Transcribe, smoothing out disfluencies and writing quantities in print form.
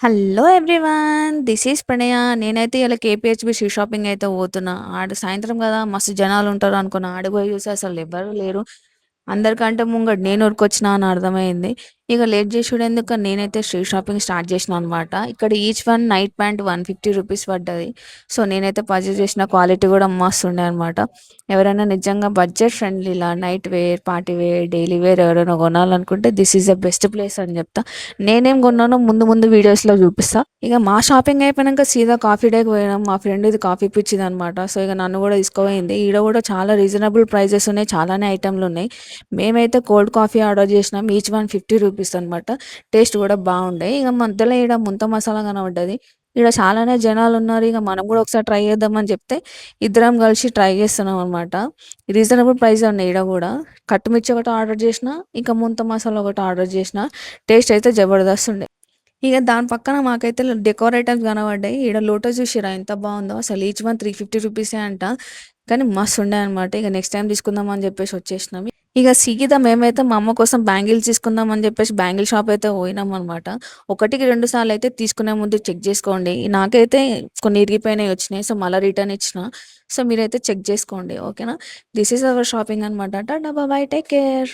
Hello everyone. This is ప్రణయ. నేనైతే ఇలా KPHB shoe shopping అయితే పోతున్నా. ఆడ సాయంత్రం కదా మస్తు జనాలు ఉంటారు అనుకున్నా. ఆడికి పోయి చూస్తే అసలు ఎవ్వరు లేరు. అందరికంటే ముంగట నేను ఉరికొచ్చినా అని అర్థమైంది. ఇక లేట్ చేసుడు ఎందుకు నేనైతే షూ షాపింగ్ స్టార్ట్ చేసిన అనమాట. ఇక్కడ each one night pant 150 rupees పడ్డది. సో నేనైతే పర్చేస్ చేసిన క్వాలిటీ కూడా మస్తు ఉండే అనమాట. ఎవరైనా నిజంగా బడ్జెట్ ఫ్రెండ్లీలా night wear, party wear, daily wear ఎవరైనా కొనాలనుకుంటే this is the best place అని చెప్తా. నేనేం కొన్నానో ముందు ముందు వీడియోస్లో చూపిస్తా. ఇక మా షాపింగ్ అయిపోయినాక సీదా కాఫీ డేకి పోయినాం. మా ఫ్రెండ్ ఇది కాఫీ పిచ్చిది అనమాట. సో ఇక నన్ను కూడా తీసుకుపోయింది. ఈడ కూడా చాలా రీజనబుల్ ప్రైజెస్ ఉన్నాయి, చాలానే ఐటెంలు ఉన్నాయి. మేమైతే కోల్డ్ కాఫీ ఆర్డర్ చేసినాం. ఈచ్ 150 రూపీస్ అనమాట. టేస్ట్ కూడా బాగుండే. ఇక మధ్యలో ఈడ ముంత మసాలా కనబడ్డది. ఈడ చాలానే జనాలు ఉన్నారు. ఇక మనం కూడా ఒకసారి ట్రై చేద్దామని చెప్తే ఇద్దరం కలిసి ట్రై చేస్తున్నాం అనమాట. రీజనబుల్ ప్రైస్ ఉన్నాయి ఈడ కూడా. కట్టుమిర్చి ఒకటి ఆర్డర్ చేసిన, ఇంకా ముంత మసాలా ఒకటి ఆర్డర్ చేసిన. టేస్ట్ అయితే జబర్దస్త్ ఉండే. ఇక దాని పక్కన మాకైతే డెకోర్ ఐటమ్స్ కనబడ్డాయి. ఈడ లోటస్ చూసిరా ఎంత బాగుందో. అసలు ఈచ్ వన్ 350 రూపీసే అంట. కానీ మస్తు ఉండే అనమాట. ఇక నెక్స్ట్ టైం తీసుకుందాం అని చెప్పేసి వచ్చేసినాం. ఇక సీదా మేమైతే మా అమ్మ కోసం బ్యాంగిల్స్ తీసుకుందాం అని చెప్పేసి బ్యాంగిల్ షాప్ అయితే పోయినాం అనమాట. ఒకటికి రెండు సార్లు అయితే తీసుకునే ముందు చెక్ చేసుకోండి. నాకైతే కొన్ని ఇరిగిపోయినాయి వచ్చినాయి. సో మళ్ళీ రిటర్న్ ఇచ్చిన. సో మీరైతే చెక్ చేసుకోండి, ఓకేనా. దిస్ ఈస్ అవర్ షాపింగ్ అనమాట. Tata bye, take care.